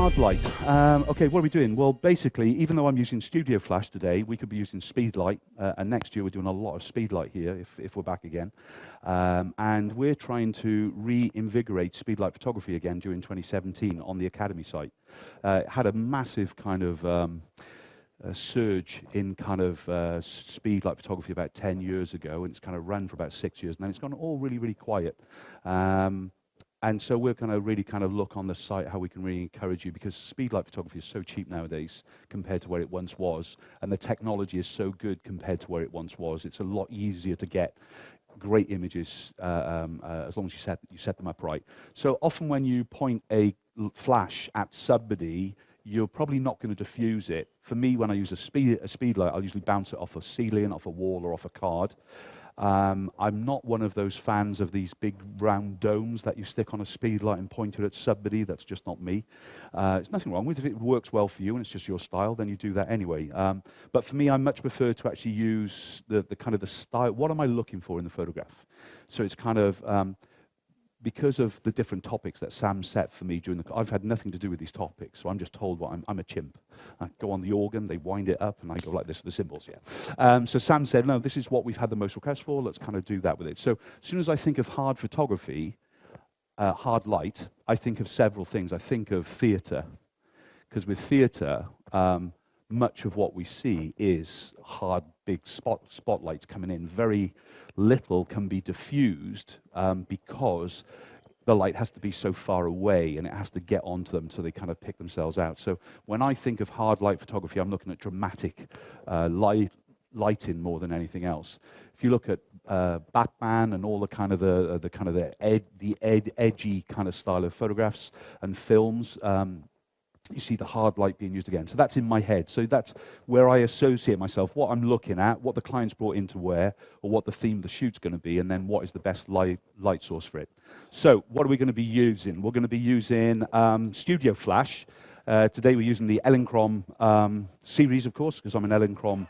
hard light. Okay, what are we doing? Well, basically, even though I'm using Studio Flash today, we could be using speed light, and next year we're doing a lot of speed light here, if we're back again. And we're trying to reinvigorate speed light photography again during 2017 on the Academy site. It had a massive kind of a surge in kind of speed light photography about 10 years ago, and it's kind of run for about 6 years, and then it's gone all really, really quiet. And so we're going to really kind of look on the site how we can really encourage you, because speed light photography is so cheap nowadays compared to where it once was, and the technology is so good compared to where it once was. It's a lot easier to get great images as long as you set them up right. So often when you point a flash at somebody, you're probably not going to diffuse it. For me, when I use a speed light, I'll usually bounce it off a ceiling, off a wall, or off a card. I'm not one of those fans of these big round domes that you stick on a speed light and point it at somebody. That's just not me. There's nothing wrong with it. If it works well for you and it's just your style, then you do that anyway. But for me, I much prefer to actually use the kind of the style. What am I looking for in the photograph? So it's kind of because of the different topics that Sam set for me during I've had nothing to do with these topics, so I'm just told what I'm a chimp. I go on the organ, they wind it up, and I go like this with the cymbals, yeah. So Sam said, no, this is what we've had the most requests for, let's kind of do that with it. So as soon as I think of hard photography, hard light, I think of several things. I think of theatre, because with theatre, much of what we see is hard, big spotlights coming in. Very little can be diffused because the light has to be so far away and it has to get onto them so they kind of pick themselves out. So when I think of hard light photography, I'm looking at dramatic lighting more than anything else. If you look at Batman and all the kind of the edgy kind of style of photographs and films, you see the hard light being used again. So that's in my head. So that's where I associate myself, what I'm looking at, what the client's brought in to wear, or what the theme of the shoot's going to be, and then what is the best light source for it. So what are we going to be using? We're going to be using Studio Flash. Today we're using the Elinchrom series, of course, because I'm an Elinchrom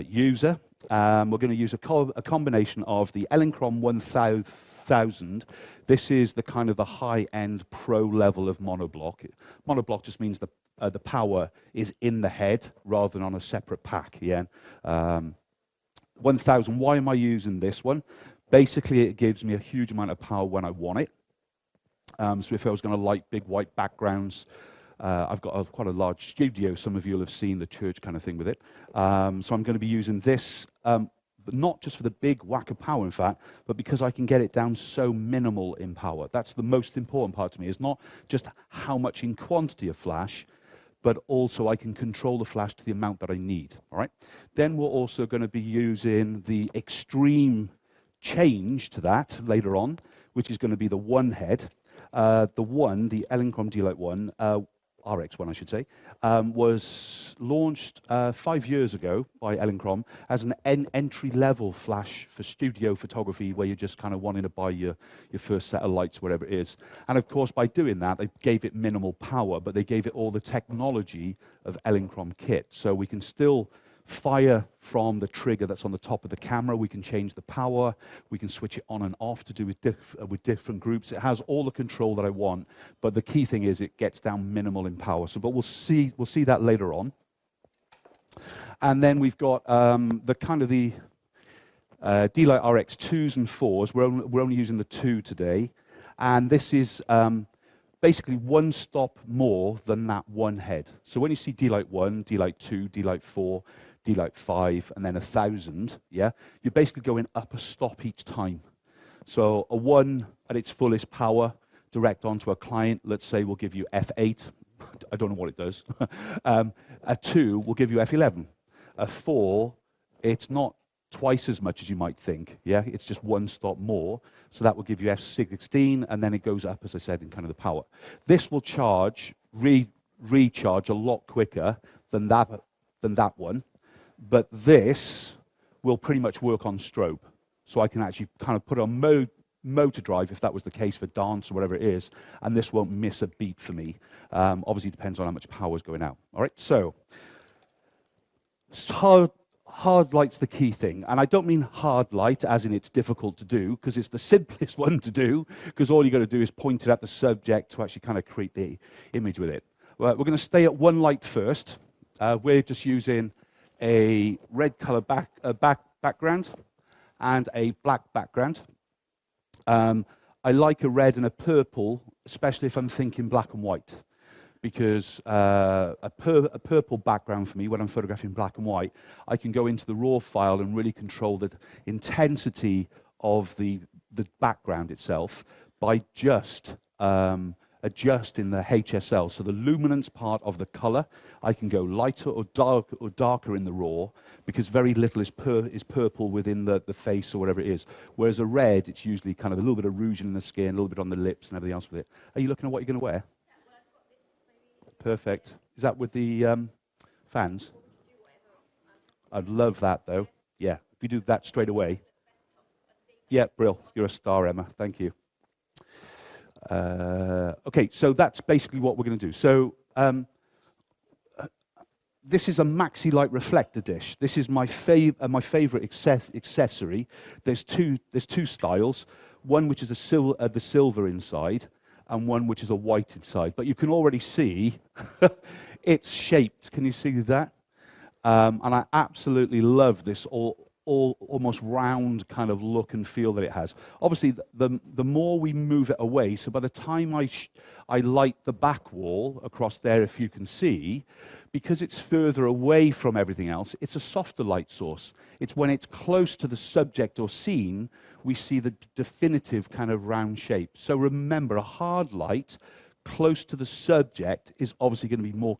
user. We're going to use a combination of the Elinchrom 1000. This is the kind of the high-end pro level of monoblock. Monoblock just means the power is in the head rather than on a separate pack. Yeah. 1000. Why am I using this one? Basically, it gives me a huge amount of power when I want it. So if I was going to light big white backgrounds, I've got quite a large studio. Some of you will have seen the church kind of thing with it. So I'm going to be using this. But not just for the big whack of power, in fact, but because I can get it down so minimal in power. That's the most important part to me. It's not just how much in quantity of flash, but also I can control the flash to the amount that I need. All right. Then we're also going to be using the extreme change to that later on, which is going to be the one head. The Elinchrom D-Light 1, RX1, I should say, was launched 5 years ago by Elinchrom as an entry-level flash for studio photography, where you're just kind of wanting to buy your first set of lights, whatever it is. And of course, by doing that, they gave it minimal power, but they gave it all the technology of Elinchrom kit. So we can still fire from the trigger that's on the top of the camera. We can change the power. We can switch it on and off to do with different groups. It has all the control that I want, but the key thing is it gets down minimal in power. So, but we'll see that later on. And then we've got the kind of the D-Light RX 2s and 4s. We're only using the 2 today, and this is basically one stop more than that one head. So when you see D-Light 1, D-Light 2, D-Light 4, D-Light 5, and then 1000, yeah, you're basically going up a stop each time. So a 1 at its fullest power, direct onto a client, let's say we'll give you f8. I don't know what it does. A 2 will give you f11. A 4, it's not twice as much as you might think, yeah? It's just one stop more. So that will give you f16, and then it goes up, as I said, in kind of the power. This will recharge a lot quicker than that one, but this will pretty much work on strobe. So I can actually kind of put on motor drive, if that was the case for dance or whatever it is, and this won't miss a beat for me. Obviously, it depends on how much power is going out. All right, so hard light's the key thing, and I don't mean hard light as in it's difficult to do, because it's the simplest one to do, because all you got to do is point it at the subject to actually kind of create the image with it. Well, we're going to stay at one light first. We're just using a red color background and a black background. I like a red and a purple, especially if I'm thinking black and white, because a purple background for me, when I'm photographing black and white, I can go into the raw file and really control the intensity of the background itself by just adjusting the HSL. So the luminance part of the color, I can go lighter or darker in the raw, because very little is purple within the face or whatever it is. Whereas a red, it's usually kind of a little bit of rouge in the skin, a little bit on the lips and everything else with it. Are you looking at what you're going to wear? Perfect. Is that with the fans? I'd love that, though. Yeah, if you do that straight away. Yeah, Brill. You're a star, Emma. Thank you. Okay, so that's basically what we're going to do. So this is a Maxi-lite reflector dish. This is my favorite accessory. There's two styles. One which is the silver inside, and one which is a white inside. But you can already see it's shaped. Can you see that? And I absolutely love this almost round kind of look and feel that it has. Obviously, the more we move it away, so by the time I light the back wall across there, if you can see, because it's further away from everything else, it's a softer light source. It's when it's close to the subject or scene, we see the definitive kind of round shape. So remember, a hard light close to the subject is obviously going to be more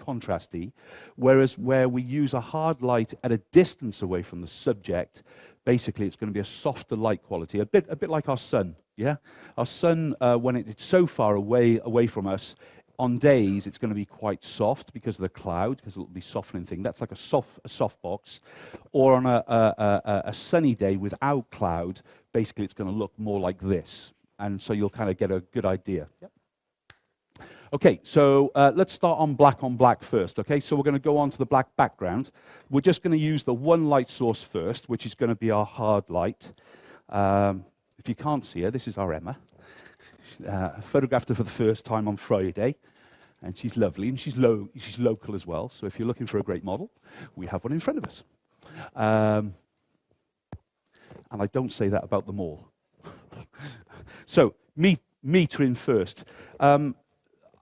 contrasty, whereas where we use a hard light at a distance away from the subject, basically it's going to be a softer light quality, a bit like our sun. Yeah, our sun, when it's so far away from us, on days it's going to be quite soft because of the cloud, because it'll be softening thing. That's like a softbox. Or on a sunny day without cloud, basically it's going to look more like this, and so you'll kind of get a good idea. Yep. Okay, so let's start on black first, okay? So we're going to go on to the black background. We're just going to use the one light source first, which is going to be our hard light. If you can't see her, this is our Emma. Photographed her for the first time on Friday, and she's lovely, and she's local as well. So if you're looking for a great model, we have one in front of us. And I don't say that about them all. So, metering first.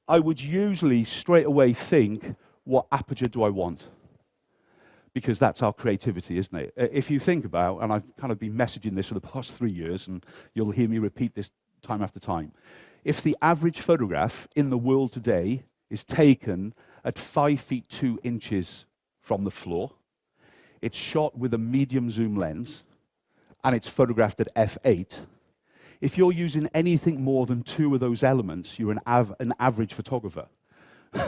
I would usually straight away think, what aperture do I want? Because that's our creativity, isn't it? If you think about, and I've kind of been messaging this for the past 3 years, and you'll hear me repeat this time after time. If the average photograph in the world today is taken at 5 feet 2 inches from the floor, it's shot with a medium zoom lens, and it's photographed at f8, if you're using anything more than 2 of those elements, you're an average photographer.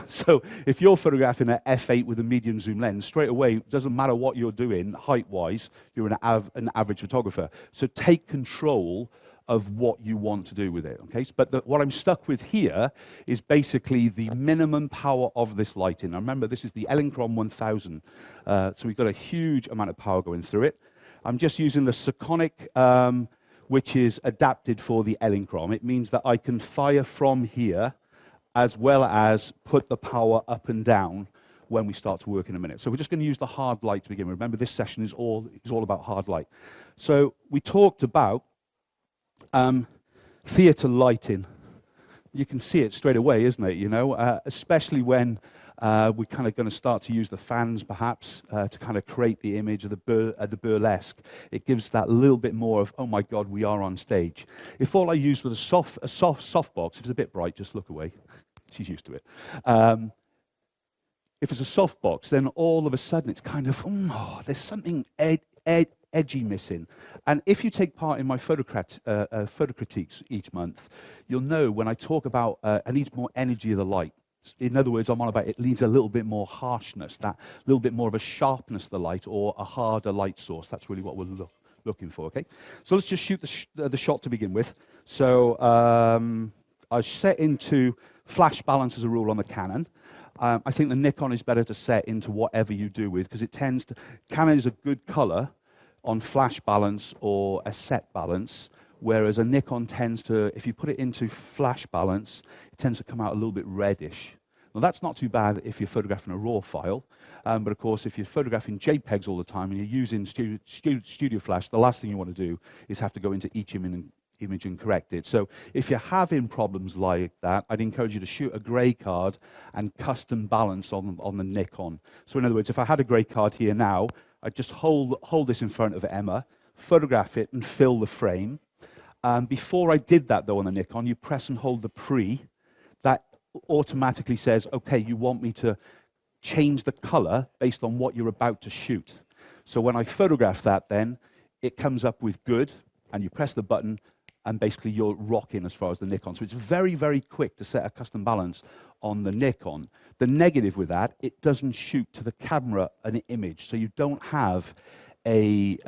So if you're photographing at f8 with a medium zoom lens, straight away, doesn't matter what you're doing height-wise, you're an average photographer. So take control of what you want to do with it, okay? But what I'm stuck with here is basically the minimum power of this lighting. Now remember, this is the Elinchrom 1000, so we've got a huge amount of power going through it. I'm just using the Sekonic, which is adapted for the Elinchrom. It means that I can fire from here as well as put the power up and down when we start to work in a minute. So we're just going to use the hard light to begin with. Remember, this session is all about hard light. So we talked about theatre lighting. You can see it straight away, isn't it? You know, especially when we're kind of going to start to use the fans, perhaps, to kind of create the image of the burlesque. It gives that little bit more of, oh my God, we are on stage. If all I use was a soft box, if it's a bit bright, just look away. She's used to it. If it's a soft box, then all of a sudden it's kind of, oh, there's something edgy missing. And if you take part in my photo critiques each month, you'll know when I talk about it needs more energy of the light. In other words, I'm on about it needs a little bit more harshness, that little bit more of a sharpness of the light, or a harder light source. That's really what we're looking for, okay? So let's just shoot the shot to begin with. So I set into flash balance as a rule on the Canon. I think the Nikon is better to set into whatever you do with, because it tends to, Canon is a good color on flash balance or a set balance, whereas a Nikon tends to, if you put it into flash balance, it tends to come out a little bit reddish. Now, that's not too bad if you're photographing a RAW file, but of course, if you're photographing JPEGs all the time and you're using Studio Flash, the last thing you want to do is have to go into each image and correct it. So if you're having problems like that, I'd encourage you to shoot a grey card and custom balance on the Nikon. So in other words, if I had a grey card here now, I'd just hold this in front of Emma, photograph it and fill the frame. Before I did that though on the Nikon, you press and hold the pre. That automatically says, okay, you want me to change the color based on what you're about to shoot. So when I photograph that then, it comes up with good, and you press the button, and basically you're rocking as far as the Nikon. So it's very, very quick to set a custom balance on the Nikon. The negative with that, it doesn't shoot to the camera an image, so you don't have a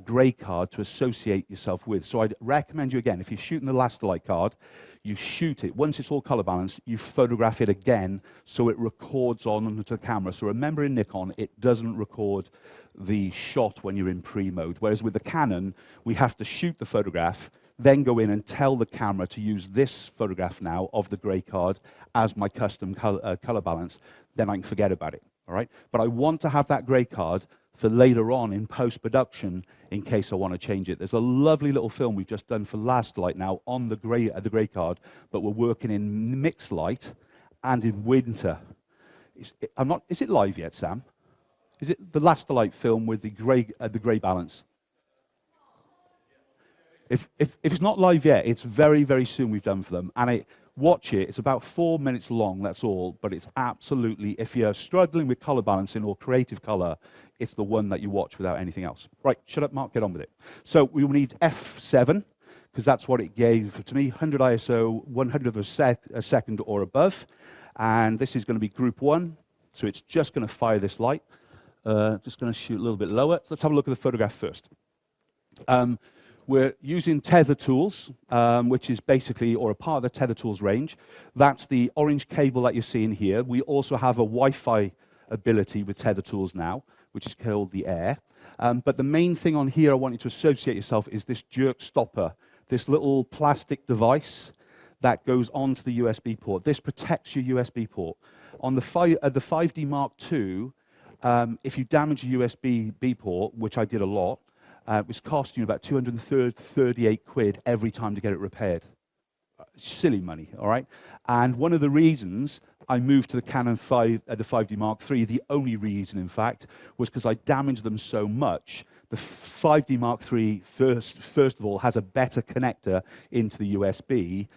grey card to associate yourself with. So I'd recommend you again, if you're shooting the Elastilite card, you shoot it. Once it's all color balanced, you photograph it again so it records onto the camera. So remember in Nikon, it doesn't record the shot when you're in pre-mode. Whereas with the Canon, we have to shoot the photograph, then go in and tell the camera to use this photograph now of the grey card as my custom color balance. Then I can forget about it, all right? But I want to have that grey card for later on in post-production in case I want to change it. There's a lovely little film we've just done for Elastilite now on the grey card, but we're working in mixed light and in winter. Is it live yet, Sam? Is it the Elastilite film with the grey balance? If it's not live yet, it's very, very soon we've done for them. And watch it. It's about 4 minutes long, that's all. But it's absolutely, if you're struggling with color balancing or creative color, it's the one that you watch without anything else. Right, shut up, Mark, get on with it. So we will need F7, because that's what it gave to me, 100 ISO, 100th of a second or above. And this is going to be group 1. So it's just going to fire this light. Just going to shoot a little bit lower. So let's have a look at the photograph first. We're using Tether tools, which is basically, or a part of the Tether tools range. That's the orange cable that you're seeing here. We also have a Wi-Fi ability with Tether tools now, which is called the Air. But the main thing on here I want you to associate yourself is this jerk stopper, this little plastic device that goes onto the USB port. This protects your USB port. On the 5D Mark II, if you damage a USB port, which I did a lot, it was costing you about 238 quid every time to get it repaired. Silly money, all right? And one of the reasons I moved to the Canon 5D Mark III, the only reason, in fact, was because I damaged them so much. The 5D Mark III, first of all, has a better connector into the USB,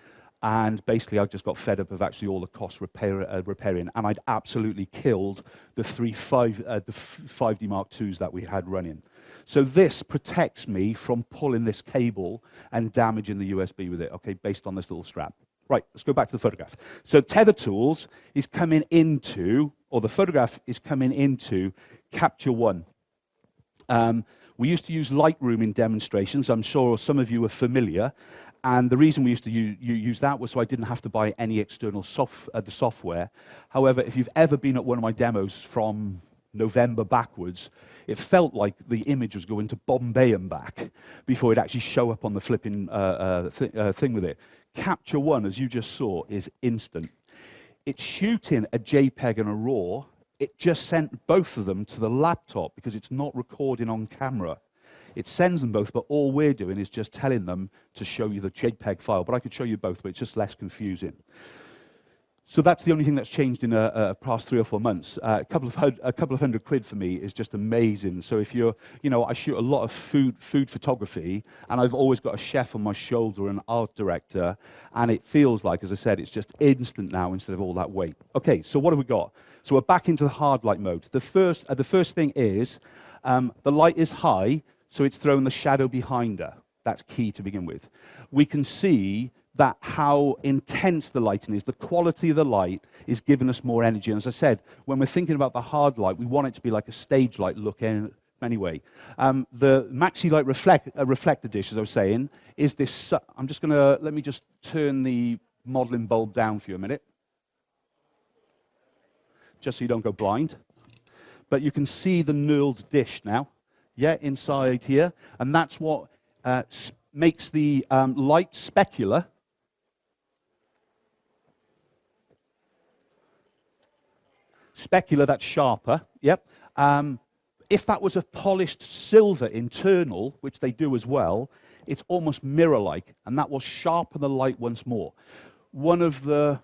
and basically I just got fed up of actually all the cost repairing, and I'd absolutely killed the 5D Mark IIs that we had running. So this protects me from pulling this cable and damaging the USB with it, okay, based on this little strap. Right, let's go back to the photograph. So Tether Tools is coming into, or the photograph is coming into Capture One. We used to use Lightroom in demonstrations. I'm sure some of you are familiar. And the reason we used to use that was so I didn't have to buy any external software. However, if you've ever been at one of my demos from November backwards, it felt like the image was going to Bombay and back before it actually show up on the flipping thing with it. Capture One, as you just saw, is instant. It's shooting a JPEG and a RAW. It just sent both of them to the laptop because it's not recording on camera. It sends them both, but all we're doing is just telling them to show you the JPEG file. But I could show you both, but it's just less confusing. So that's the only thing that's changed in the past 3 or 4 months. A couple of hundred quid for me is just amazing. So if you're, I shoot a lot of food photography, and I've always got a chef on my shoulder, an art director, and it feels like, as I said, it's just instant now instead of all that weight. Okay, so what have we got? So we're back into the hard light mode. The first thing is the light is high, so it's throwing the shadow behind her. That's key to begin with. We can see that how intense the lighting is, the quality of the light is giving us more energy. And as I said, when we're thinking about the hard light, we want it to be like a stage light look anyway. The Maxi-lite reflector dish, as I was saying, is this. I'm just going to, let me just turn the modeling bulb down for you a minute, just so you don't go blind. But you can see the knurled dish now, yeah, inside here. And that's what makes the light specular. Specular, that's sharper. Yep. If that was a polished silver internal, which they do as well, it's almost mirror-like, and that will sharpen the light once more. One of the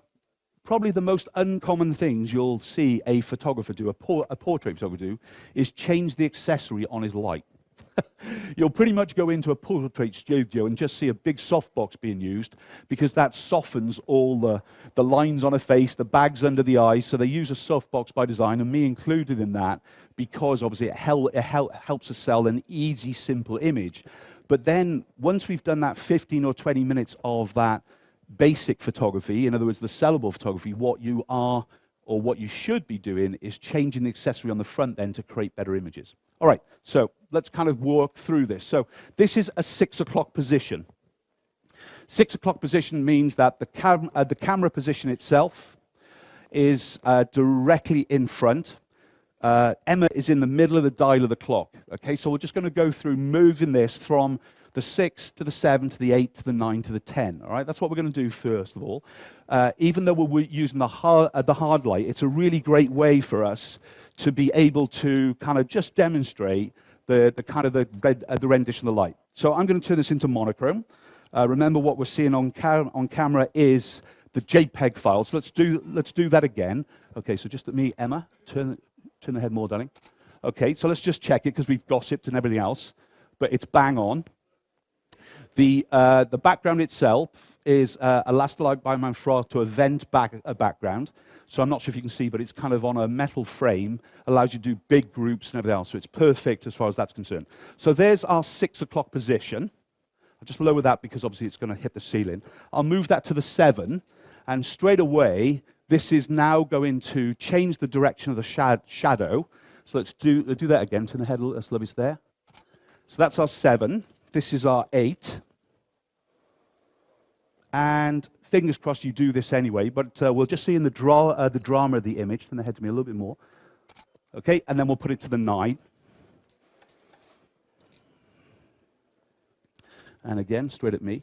probably the most uncommon things you'll see a photographer do, a portrait photographer do, is change the accessory on his light. You'll pretty much go into a portrait studio and just see a big softbox being used, because that softens all the lines on a face, the bags under the eyes. So they use a softbox by design, and me included in that, because obviously it helps us sell an easy, simple image. But then once we've done that 15 or 20 minutes of that basic photography, in other words, the sellable photography, what you are or what you should be doing is changing the accessory on the front then to create better images. All right, so let's kind of walk through this. So this is a 6 o'clock position. 6 o'clock position means that the camera position itself is directly in front. Emma is in the middle of the dial of the clock. Okay, so we're just going to go through moving this from the 6 to the 7 to the 8 to the 9 to the 10. All right, that's what we're going to do first of all. Even though we're using the hard light, it's a really great way for us to be able to kind of just demonstrate the rendition of the light. So I'm going to turn this into monochrome. Remember, what we're seeing on camera is the JPEG file. So let's do that again. Okay, so just at me, Emma, turn the head more, darling. Okay, so let's just check it because we've gossiped and everything else, but it's bang on. The background itself is Elastilite by Manfrotto, a vent background. So I'm not sure if you can see, but it's kind of on a metal frame, allows you to do big groups and everything else. So it's perfect as far as that's concerned. So there's our 6 o'clock position. I'll just lower that because obviously it's going to hit the ceiling. I'll move that to the 7, and straight away, this is now going to change the direction of the shadow. So let's do that again. Turn the head a little, that's lovely there. So that's our 7. This is our 8. And fingers crossed you do this anyway, but we'll just see in the drama of the image. Turn the head to me a little bit more. Okay, and then we'll put it to the 9. And again, straight at me.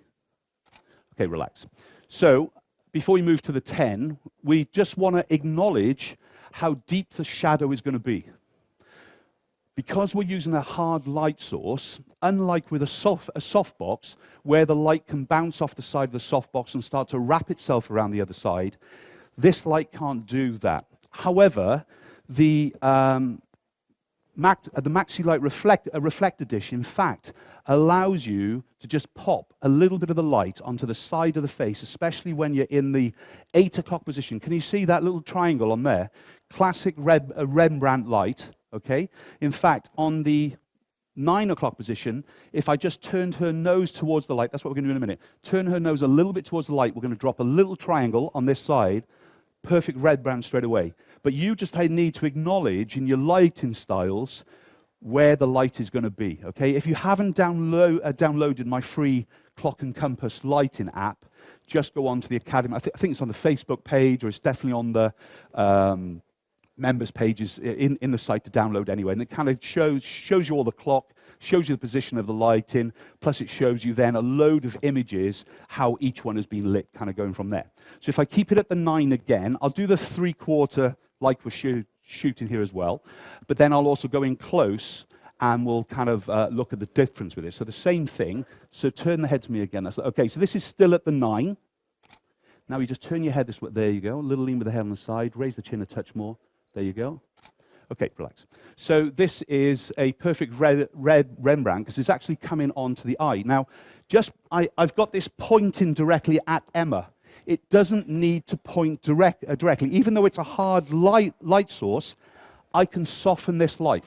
Okay, relax. So before we move to the 10, we just want to acknowledge how deep the shadow is going to be. Because we're using a hard light source, unlike with a softbox, where the light can bounce off the side of the softbox and start to wrap itself around the other side, this light can't do that. However, the Maxi-lite reflector dish, in fact, allows you to just pop a little bit of the light onto the side of the face, especially when you're in the 8 o'clock position. Can you see that little triangle on there? Classic Rembrandt light. Okay. In fact, on the 9 o'clock position, if I just turned her nose towards the light, that's what we're going to do in a minute. Turn her nose a little bit towards the light. We're going to drop a little triangle on this side. Perfect Rembrandt straight away. But you just need to acknowledge in your lighting styles where the light is going to be. Okay. If you haven't downloaded my free Clock and Compass lighting app, just go on to the Academy. I think it's on the Facebook page, or it's definitely on the members pages in the site to download anyway, and it kind of shows you all the clock, shows you the position of the lighting, plus it shows you then a load of images, how each one has been lit, kind of going from there. So if I keep it at the 9 again, I'll do the 3/4 like we're shooting here as well, but then I'll also go in close and we'll kind of look at the difference with this. So the same thing, so turn the head to me again. That's okay, so this is still at the 9. Now you just turn your head this way, there you go, a little lean with the head on the side, raise the chin a touch more. There you go. Okay, relax. So this is a perfect red Rembrandt because it's actually coming onto the eye. Now, I've got this pointing directly at Emma. It doesn't need to point directly. Even though it's a hard light source, I can soften this light.